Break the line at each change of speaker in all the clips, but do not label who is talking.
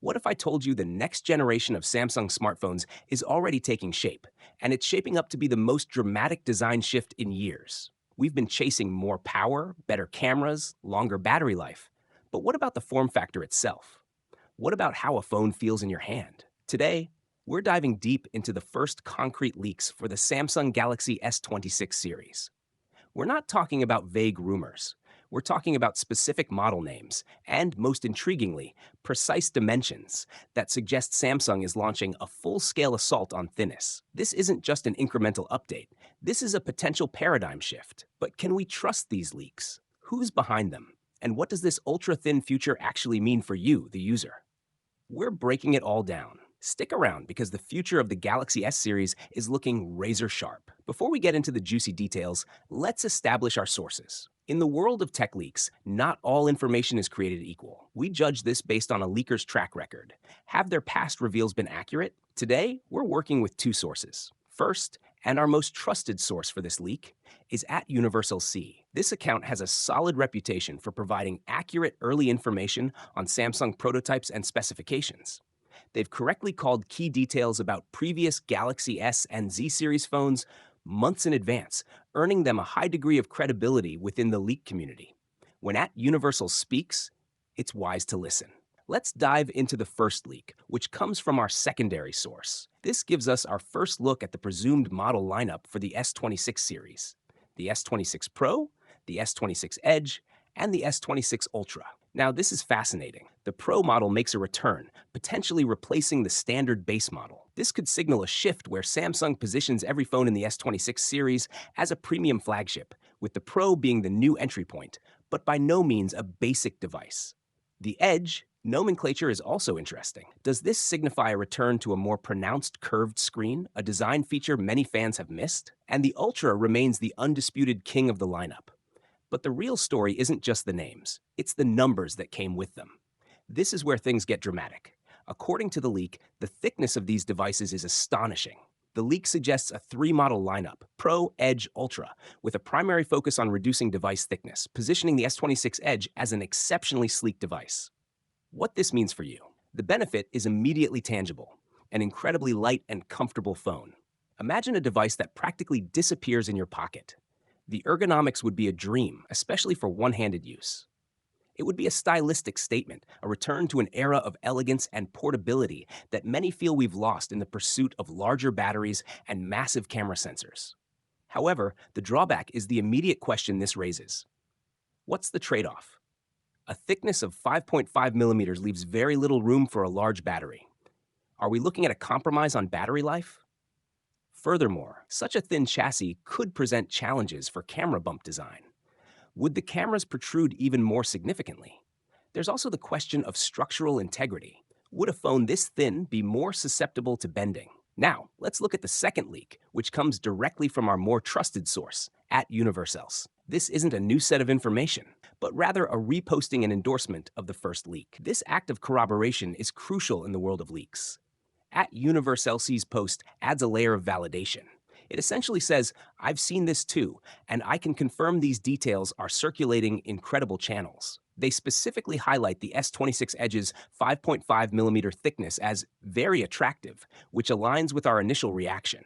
What if I told you the next generation of Samsung smartphones is already taking shape, and it's shaping up to be the most dramatic design shift in years? We've been chasing more power, better cameras, longer battery life. But what about the form factor itself? What about how a phone feels in your hand? Today, we're diving deep into the first concrete leaks for the Samsung Galaxy S26 series. We're not talking about vague rumors. We're talking about specific model names and, most intriguingly, precise dimensions that suggest Samsung is launching a full-scale assault on Thinness. This isn't just an incremental update. This is a potential paradigm shift. But can we trust these leaks? Who's behind them? And what does this ultra-thin future actually mean for you, the user? We're breaking it all down. Stick around because the future of the Galaxy S series is looking razor sharp. Before we get into the juicy details, let's establish our sources. In the world of tech leaks, not all information is created equal. We judge this based on a leaker's track record. Have their past reveals been accurate? Today, we're working with two sources. First, and our most trusted source for this leak, is at Universal C. This account has a solid reputation for providing accurate early information on Samsung prototypes and specifications. They've correctly called key details about previous Galaxy S and Z series phones months in advance, earning them a high degree of credibility within the leak community. When at Universal speaks, it's wise to listen. Let's dive into the first leak, which comes from our secondary source. This gives us our first look at the presumed model lineup for the S26 series: the S26 Pro, the S26 Edge, and the S26 Ultra. Now, this is fascinating. The Pro model makes a return, potentially replacing the standard base model. This could signal a shift where Samsung positions every phone in the S26 series as a premium flagship, with the Pro being the new entry point, but by no means a basic device. The Edge nomenclature is also interesting. Does this signify a return to a more pronounced curved screen, a design feature many fans have missed? And the Ultra remains the undisputed king of the lineup. But the real story isn't just the names, it's the numbers that came with them. This is where things get dramatic. According to the leak, the thickness of these devices is astonishing. The leak suggests a three-model lineup: Pro, Edge, Ultra, with a primary focus on reducing device thickness, positioning the S26 Edge as an exceptionally sleek device. What this means for you: the benefit is immediately tangible: an incredibly light and comfortable phone. Imagine a device that practically disappears in your pocket. The ergonomics would be a dream, especially for one-handed use. It would be a stylistic statement, a return to an era of elegance and portability that many feel we've lost in the pursuit of larger batteries and massive camera sensors. However, the drawback is the immediate question this raises: what's the trade-off? A thickness of 5.5 millimeters leaves very little room for a large battery. Are we looking at a compromise on battery life? Furthermore, such a thin chassis could present challenges for camera bump design. Would the cameras protrude even more significantly? There's also the question of structural integrity. Would a phone this thin be more susceptible to bending? Now, let's look at the second leak, which comes directly from our more trusted source, at Universals. This isn't a new set of information, but rather a reposting and endorsement of the first leak. This act of corroboration is crucial in the world of leaks. At Universal's post adds a layer of validation. It essentially says, "I've seen this too, and I can confirm these details are circulating in credible channels." They specifically highlight the S26 Edge's 5.5mm thickness as very attractive, which aligns with our initial reaction.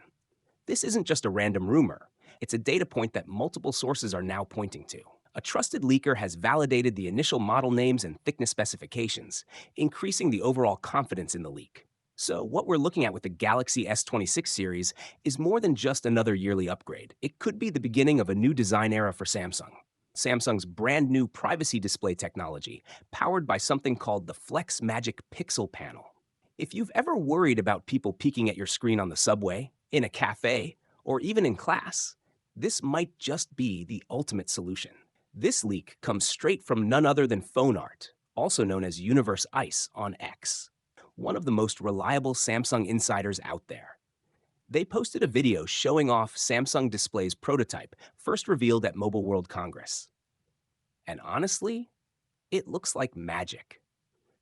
This isn't just a random rumor. It's a data point that multiple sources are now pointing to. A trusted leaker has validated the initial model names and thickness specifications, increasing the overall confidence in the leak. So what we're looking at with the Galaxy S26 series is more than just another yearly upgrade. It could be the beginning of a new design era for Samsung. Samsung's brand new privacy display technology, powered by something called the Flex Magic Pixel Panel. If you've ever worried about people peeking at your screen on the subway, in a cafe, or even in class, this might just be the ultimate solution. This leak comes straight from none other than Phone Art, also known as Universe Ice on X, one of the most reliable Samsung insiders out there. They posted a video showing off Samsung Display's prototype, first revealed at Mobile World Congress. And honestly, it looks like magic.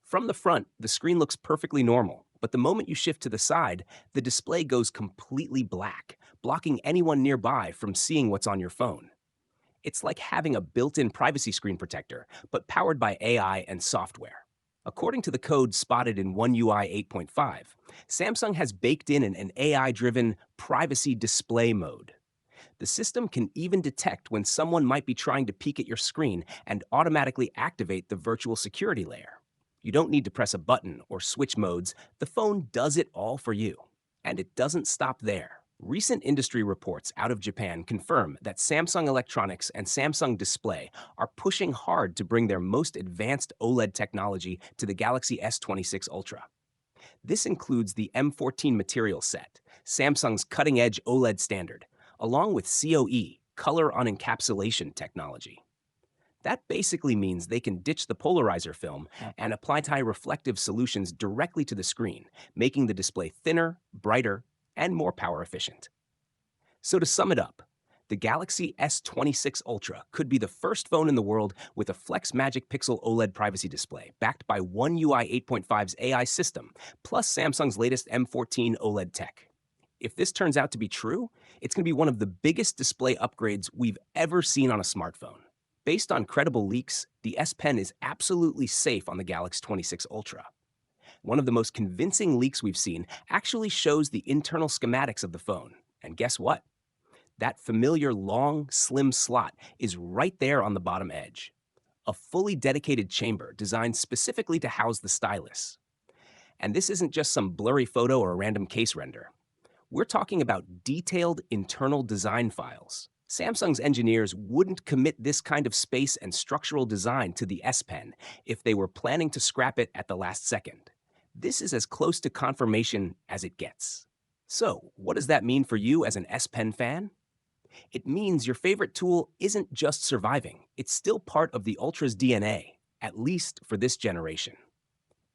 From the front, the screen looks perfectly normal, but the moment you shift to the side, the display goes completely black, blocking anyone nearby from seeing what's on your phone. It's like having a built-in privacy screen protector, but powered by AI and software. According to the code spotted in One UI 8.5, Samsung has baked in an AI driven privacy display mode. The system can even detect when someone might be trying to peek at your screen and automatically activate the virtual security layer. You don't need to press a button or switch modes, the phone does it all for you. And it doesn't stop there. Recent industry reports out of Japan confirm that Samsung Electronics and Samsung Display are pushing hard to bring their most advanced OLED technology to the Galaxy S26 Ultra. This includes the M14 material set, Samsung's cutting-edge OLED standard, along with COE, color on encapsulation technology. That basically means they can ditch the polarizer film and apply reflective solutions directly to the screen, making the display thinner, brighter, and more power efficient. So to sum it up, the Galaxy S26 Ultra could be the first phone in the world with a Flex Magic Pixel OLED privacy display backed by One UI 8.5's AI system, plus Samsung's latest M14 OLED tech. If this turns out to be true, it's going to be one of the biggest display upgrades we've ever seen on a smartphone. Based on credible leaks, the S Pen is absolutely safe on the Galaxy S26 Ultra. One of the most convincing leaks we've seen actually shows the internal schematics of the phone. And guess what? That familiar long, slim slot is right there on the bottom edge. A fully dedicated chamber designed specifically to house the stylus. And this isn't just some blurry photo or a random case render. We're talking about detailed internal design files. Samsung's engineers wouldn't commit this kind of space and structural design to the S Pen if they were planning to scrap it at the last second. This is as close to confirmation as it gets. So, what does that mean for you as an S Pen fan? It means your favorite tool isn't just surviving, it's still part of the Ultra's DNA, at least for this generation.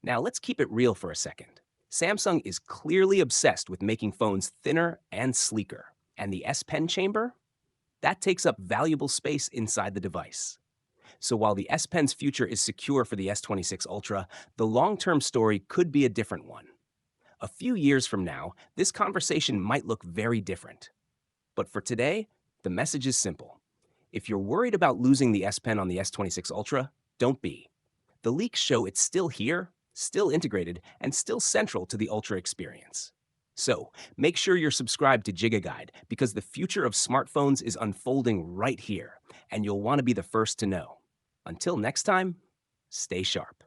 Now let's keep it real for a second. Samsung is clearly obsessed with making phones thinner and sleeker, and the S Pen chamber? That takes up valuable space inside the device. So while the S Pen's future is secure for the S26 Ultra, the long-term story could be a different one. A few years from now, this conversation might look very different. But for today, the message is simple. If you're worried about losing the S Pen on the S26 Ultra, don't be. The leaks show it's still here, still integrated, and still central to the Ultra experience. So, make sure you're subscribed to GigaGuide because the future of smartphones is unfolding right here, and you'll want to be the first to know. Until next time, stay sharp.